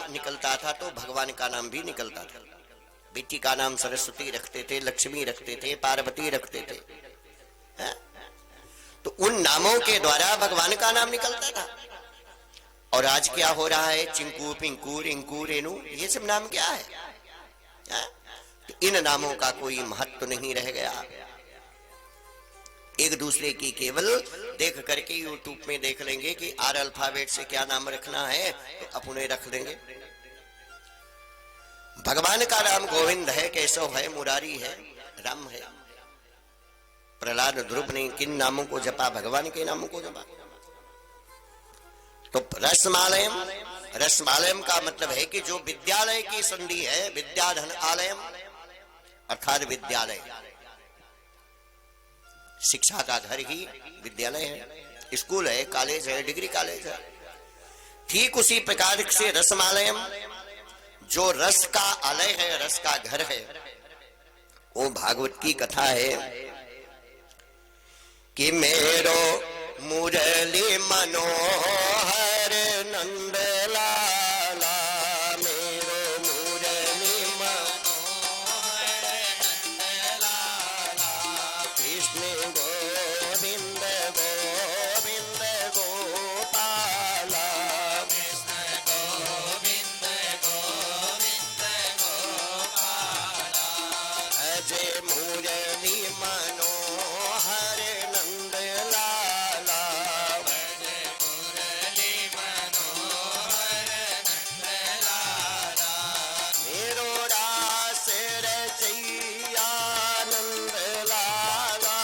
निकलता था तो भगवान का नाम भी निकलता था। बेटी का नाम सरस्वती रखते थे, लक्ष्मी रखते थे, पार्वती रखते थे, है? तो उन नामों के द्वारा भगवान का नाम निकलता था। और आज क्या हो रहा है? चिंकू, पिंकू, रिंकू, रेनू, ये सब नाम क्या है? तो इन नामों का कोई महत्व नहीं रह गया। एक दूसरे की केवल देख करके यूट्यूब में देख लेंगे कि आर अल्फाबेट से क्या नाम रखना है तो अपने रख लेंगे। भगवान का नाम गोविंद है, केशव है, मुरारी है, राम है। प्रहलाद ध्रुव ने किन नामों को जपा? भगवान के नामों को जपा। तो रसमालयम, रसमालयम का मतलब है कि जो विद्यालय की संधि है, विद्याधन आलयम अर्थात विद्यालय, शिक्षा का घर ही विद्यालय है, स्कूल है, कॉलेज है, डिग्री कॉलेज है। ठीक उसी प्रकार से रसमालयम, जो रस का आलय है, रस का घर है, वो भागवत की कथा है कि मेरो मुरली मनोहर नंद लाला, मेरो मुरली मनोहर नंद लाला, कृष्ण गोविंद गोविंद गोपाला, कृष्ण गोविंद गोविंद गोपाला, अजय मुरली मनोहर नंद लाला, अजय मुरली मनोहर नंद लाला, मेरो रास रचैया नंद लाला,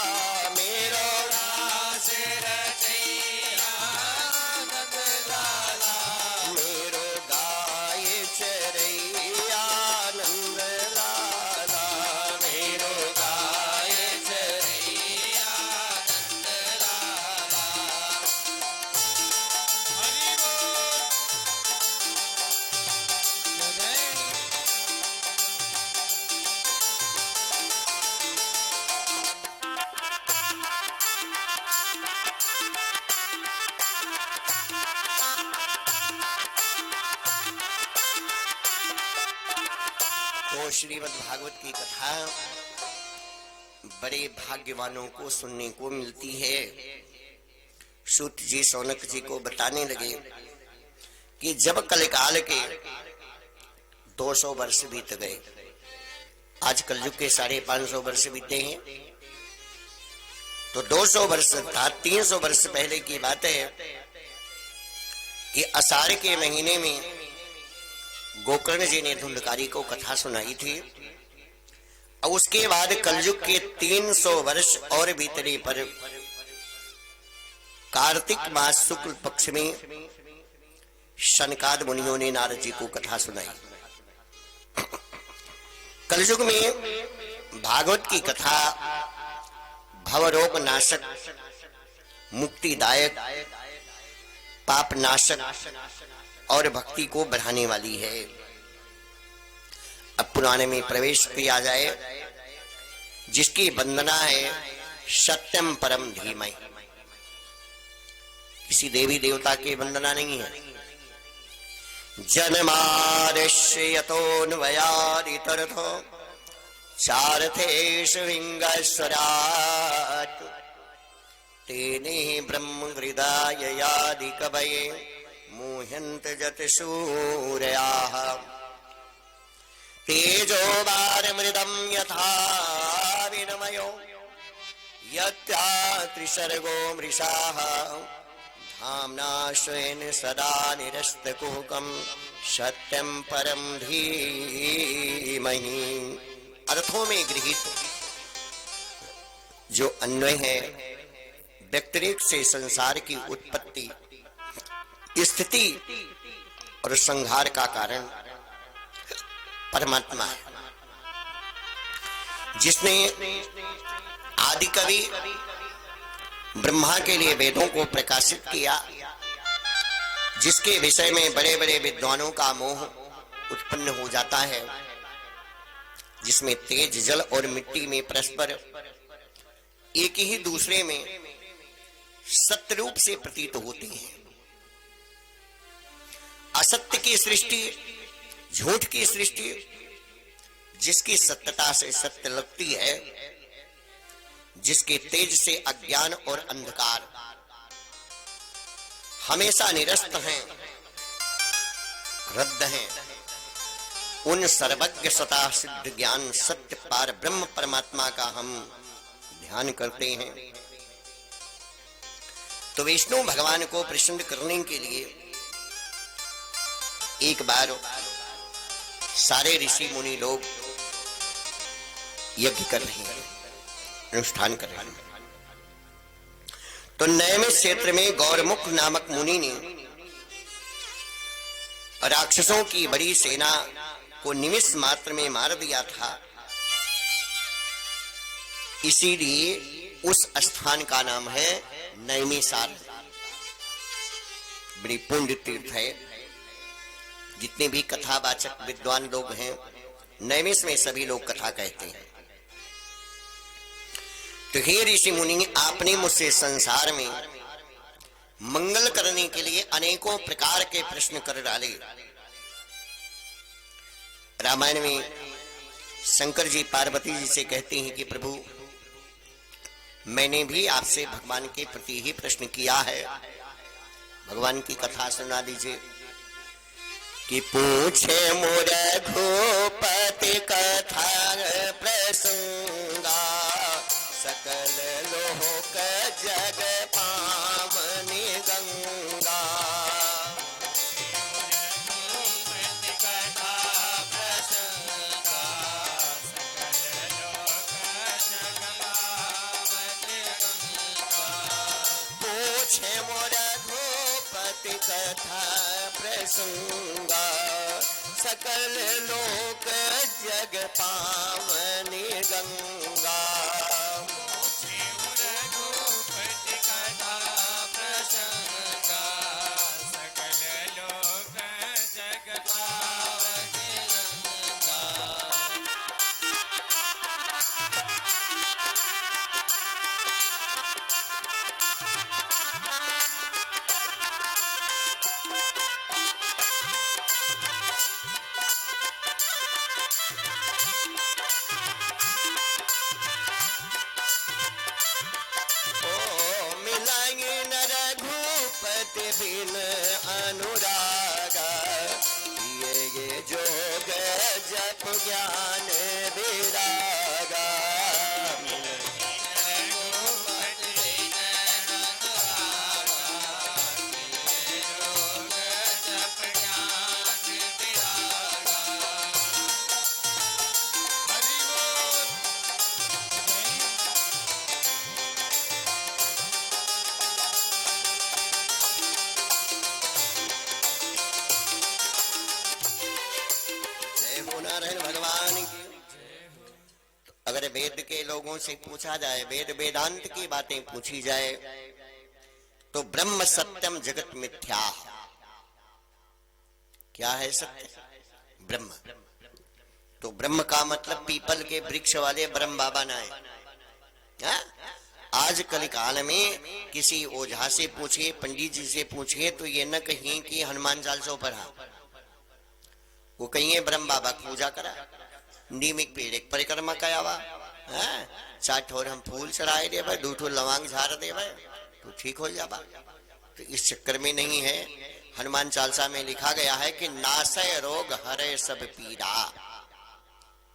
मेरो रास रचैया नंद लाला, मेरो गाय चरैया नंद लाला, मेरो गाय चरैया नंद लाला। हरि बोल जय। तो श्रीमद् भागवत की कथा बड़े भाग्यवानों को सुनने को मिलती है। सूत जी शौनक जी को बताने लगे कि जब कलिकाल के 200 वर्ष बीत गए, आज कलयुग के 550 वर्ष बीते हैं, तो 200 वर्ष था, 300 वर्ष पहले की बात है कि आषाढ़ के महीने में गोकर्ण जी ने धुंधकारी को कथा सुनाई थी। और उसके बाद कलयुग के 300 वर्ष और बीतने पर कार्तिक मास शुक्ल पक्ष में शनकाद मुनियों ने नारद जी को कथा सुनाई। कलयुग में भागवत की कथा भवरोग नाशक, मुक्तिदायक, पाप नाशक और भक्ति को बढ़ाने वाली है। अब पुराने में प्रवेश किया जाए, जिसकी वंदना है सत्यम परम धीमहि। किसी देवी देवता की वंदना नहीं है। जन्माद्यस्य यतोऽन्वयादितरतो चार्थेषु विङ्गस्वराट् तेने ब्रह्म हृदाय यादि कवये मुह्यन्त जतशूरयाः तेजो वारमृदं यथा विनिमयो यत्या त्रिसर्गो मृषाः धाम्ना स्वेन सदा निरस्तकुहकं सत्यं परं धीमहि। अर्थों में गृहीत जो अन्वय है, व्यतिरेक से संसार की उत्पत्ति, स्थिति और संहार का कारण परमात्मा है, जिसने आदि कवि ब्रह्मा के लिए वेदों को प्रकाशित किया, जिसके विषय में बड़े बड़े विद्वानों का मोह उत्पन्न हो जाता है, जिसमें तेज, जल और मिट्टी में परस्पर एक ही दूसरे में सत्य रूप से प्रतीत होते हैं। असत्य की सृष्टि, झूठ की सृष्टि, जिसकी सत्यता से सत्य लगती है, जिसके तेज से अज्ञान और अंधकार हमेशा निरस्त हैं, रद्द हैं, उन सर्वज्ञ स्वतः सिद्ध ज्ञान सत्य पार ब्रह्म परमात्मा का हम ध्यान करते हैं। तो विष्णु भगवान को प्रसन्न करने के लिए एक बार सारे ऋषि मुनि लोग यज्ञ कर रहे हैं, अनुष्ठान कर रहे हैं। तो नैमिष क्षेत्र में गौरमुख नामक मुनि ने राक्षसों की बड़ी सेना को निमिष मात्र में मार दिया था, इसीलिए उस स्थान का नाम है नैमिषारण्य। बड़ी पुण्य तीर्थ है। जितने भी कथावाचक विद्वान लोग हैं, नैमिष में सभी लोग कथा कहते हैं। तो हे ऋषि मुनि, आपने मुझसे संसार में मंगल करने के लिए अनेकों प्रकार के प्रश्न कर डाले। रामायण में शंकर जी पार्वती जी से कहते हैं कि प्रभु, मैंने भी आपसे भगवान के प्रति ही प्रश्न किया है, भगवान की कथा सुना दीजिए। कि पूछे मोर घोपति कथा प्रसंगा, सकल लोक जग पावनी गंगा। पूछे मोर घोपति कथा प्रसंगा, सकल लोक जग पावनी गंगा। बिन अनुरागा, ये जोग जप ज्ञान विरागा। भगवान की अगर वेद के लोगों से पूछा जाए, वेद वेदांत की बातें पूछी जाए, तो ब्रह्म सत्यम जगत मिथ्या। क्या है सत्य? ब्रह्म। तो ब्रह्म का मतलब पीपल के वृक्ष वाले ब्रह्म बाबा ना है। आज कल काल में किसी ओझा से पूछिए, पंडित जी से पूछिए, तो ये न कहिए कि हनुमान चालीसा पढ़ा, वो कहिए ब्रह्म बाबा की पूजा करा, नीमिक पेड़ एक परिक्रमा कयावा, चार ठोर हम फूल चढ़ाए दे भाई, 2 ठो लवांग झाड़ दे भाई, तो ठीक हो जाबा। तो इस चक्कर में नहीं है। हनुमान चालीसा में लिखा गया है कि नासय रोग हरे सब पीड़ा।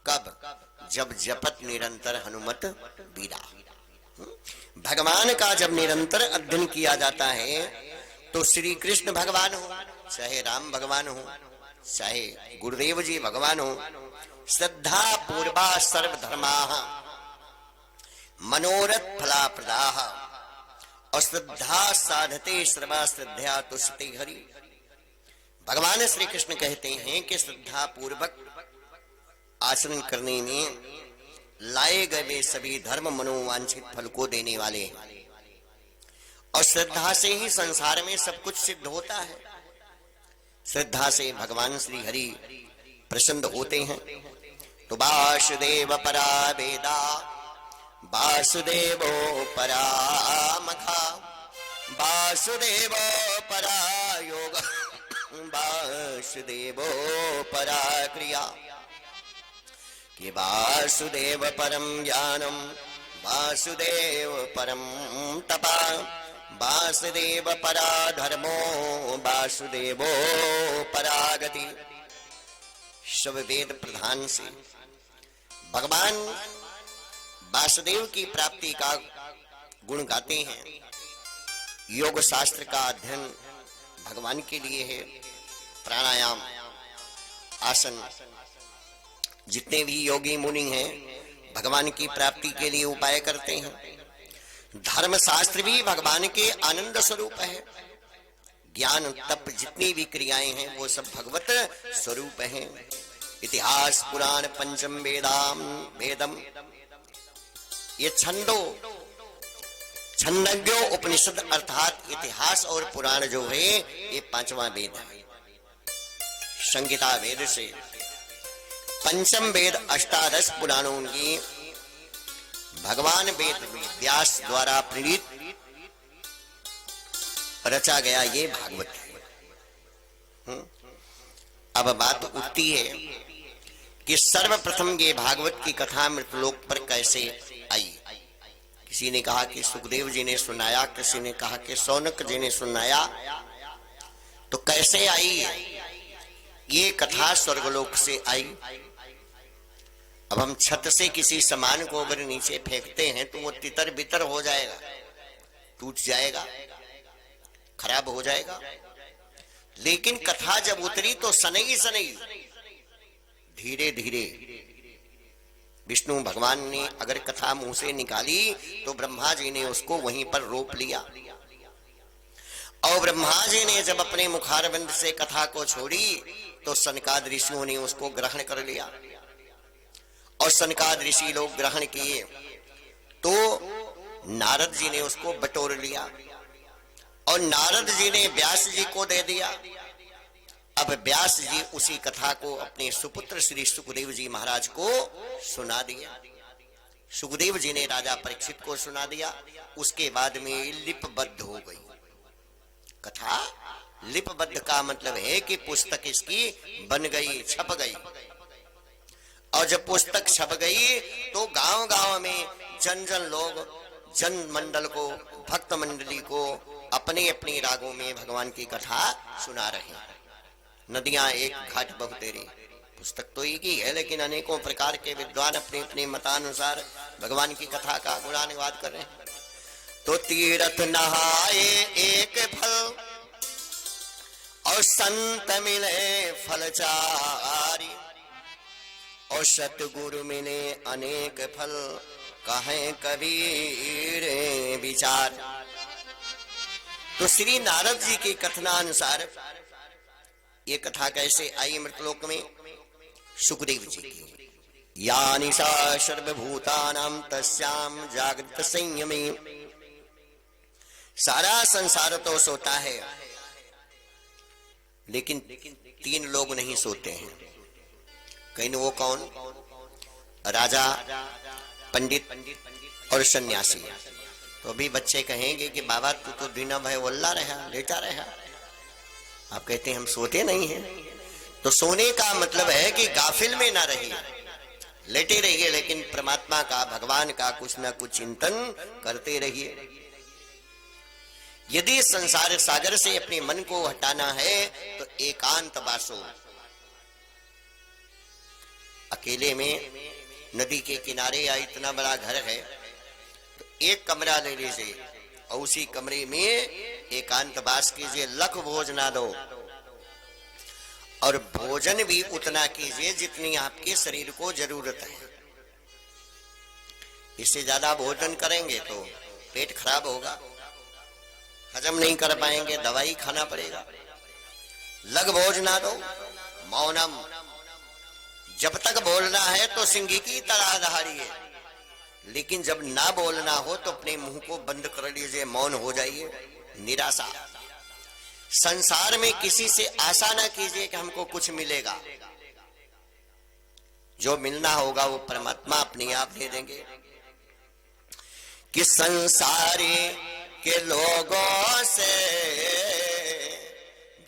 कब? जब जपत निरंतर हनुमत बीरा। भगवान का जब निरंतर अध्ययन किया जाता है, तो श्री कृष्ण भगवान हो, चाहे राम भगवान हो, चाहे गुरुदेव जी भगवान हो, श्रद्धा पूर्वा सर्वधर्माः मनोरथ फलाप्रदाः अश्रद्धा साधते सर्वा श्रद्धया तुष्यते हरि। भगवान श्री कृष्ण कहते हैं कि श्रद्धा पूर्वक आचरण करने में लाए गए सभी धर्म मनोवांछित फल को देने वाले हैं, और श्रद्धा से ही संसार में सब कुछ सिद्ध होता है। श्रद्धा से भगवान श्री हरि प्रसन्न होते हैं। तो वासुदेव परा वेदा वासुदेवो परा मखा वासुदेव परा योग वासुदेवो परा क्रिया, कि वासुदेव परम ज्ञानम वासुदेव परम तपा, वासुदेव परा धर्मो वासुदेवो परागति। सब वेद प्रधान से भगवान वासुदेव की प्राप्ति का गुण गाते हैं। योग शास्त्र का अध्ययन भगवान के लिए है। प्राणायाम, आसन, जितने भी योगी मुनि हैं भगवान की प्राप्ति के लिए उपाय करते हैं। धर्म शास्त्र भी भगवान के आनंद स्वरूप है। ज्ञान तप जितनी भी क्रियाएं हैं वो सब भगवत स्वरूप हैं। इतिहास पुराण पंचम वेदम, ये छंदज्ञो उपनिषद अर्थात इतिहास और पुराण जो है ये पांचवा वेद है। संगीता वेद से पंचम वेद अष्टादश पुराणों की भगवान वेद व्यास द्वारा प्रेरित रचा गया ये भागवत है। अब बात उठती है कि सर्वप्रथम ये भागवत की कथा मृतलोक पर कैसे आई। किसी ने कहा कि सुखदेव जी ने सुनाया, किसी ने कहा कि शौनक जी ने सुनाया। तो कैसे आई ये कथा? स्वर्गलोक से आई। अब हम छत से किसी सामान को अगर नीचे फेंकते हैं तो वो तितर बितर हो जाएगा, टूट जाएगा, खराब हो जाएगा। लेकिन कथा जब उतरी तो सनई सनई धीरे धीरे विष्णु भगवान ने अगर कथा मुंह से निकाली तो ब्रह्मा जी ने उसको वहीं पर रोप लिया। और ब्रह्मा जी ने जब अपने मुखारविंद से कथा को छोड़ी तो सनकाद ऋषियों ने उसको ग्रहण कर लिया। और सनकाद ऋषि लोग ग्रहण किए तो नारद जी ने उसको बटोर लिया और नारद जी ने व्यास जी को दे दिया। अब व्यास जी उसी कथा को अपने सुपुत्र श्री सुखदेव जी महाराज को सुना दिया। सुखदेव जी ने राजा परीक्षित को सुना दिया। उसके बाद में लिपबद्ध हो गई कथा। लिपबद्ध का मतलब है कि पुस्तक इसकी बन गई, छप गई। और जब पुस्तक छप गई तो गांव गांव में जन जन लोग, जन मंडल को, भक्त मंडली को अपने अपने रागों में भगवान की कथा सुना रहे हैं। नदियां एक घाट बहुतेरी, पुस्तक तो एक ही है लेकिन अनेकों प्रकार के विद्वान अपने अपने मतानुसार भगवान की कथा का गुणानुवाद कर रहे हैं। तो तीर्थ नहाए एक फल और संत मिले फलचारी, और सतगुरु मिले अनेक फल, कहें कबीर विचार। तो श्री नारद जी के कथनानुसार ये कथा कैसे आई मृतलोक में? सुखदेव जी की। या निशा सर्वभूतानां तस्याम जागृत संयमे। सारा संसार तो सोता है लेकिन तीन लोग नहीं सोते हैं। कहीं वो कौन? राजा, पंडित और सन्यासी। तो अभी बच्चे कहेंगे कि बाबा तू तो दिन भर वल्ला रहा, लेटा रहा। आप कहते हैं हम सोते नहीं हैं। तो सोने का मतलब है कि गाफिल में ना रहिए, लेटे रहिए, लेकिन परमात्मा का, भगवान का कुछ ना कुछ चिंतन करते रहिए। यदि संसार सागर से अपने मन को हटाना है तो एकांत वासो, अकेले में नदी के किनारे या इतना बड़ा घर है तो एक कमरा ले लीजिए और उसी कमरे में एकांत वास कीजिए। लख भोज ना दो और भोजन भी उतना कीजिए जितनी आपके शरीर को जरूरत है। इससे ज्यादा भोजन करेंगे तो पेट खराब होगा, हजम नहीं कर पाएंगे, दवाई खाना पड़ेगा। लग भोज ना दो, मौनम। जब तक बोलना है तो सिंगी की तरह दहाड़िए, लेकिन जब ना बोलना हो तो अपने मुंह को बंद कर लीजिए, मौन हो जाइए। निराशा, संसार में किसी से आशा ना कीजिए कि हमको कुछ मिलेगा। जो मिलना होगा वो परमात्मा अपने आप दे देंगे। कि संसारी के लोगों से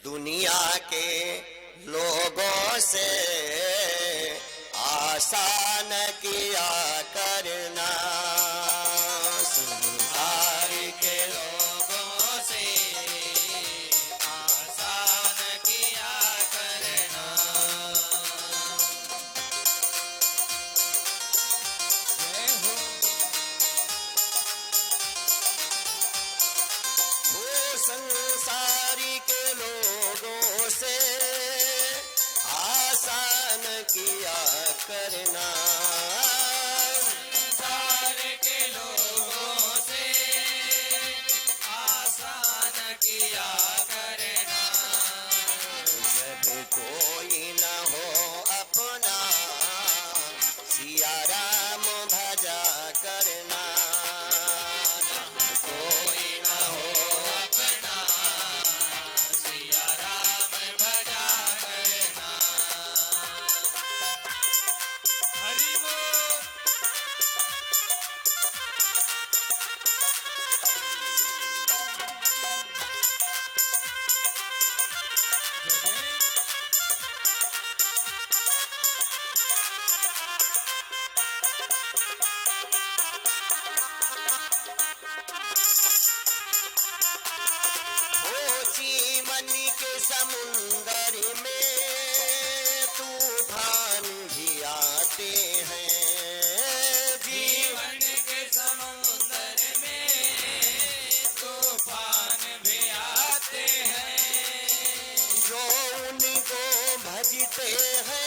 दुनिया के लोगों से आसान किया करना, संसार के लोगों से आसान किया करना। जय हो। वो संसारी के लोगों से आसान किया करना, संसार के लोगों से आसान किया करना। जब कोई न हो अपना सिया राम भजा करना, जब कोई न हो अपना सिया राम भजा करना। हरि बोल। ओ जीवन के समुंदर में तूफान भी आते हैं, जीवन के समुंदर में तूफान भी आते हैं। जो उनको भजते हैं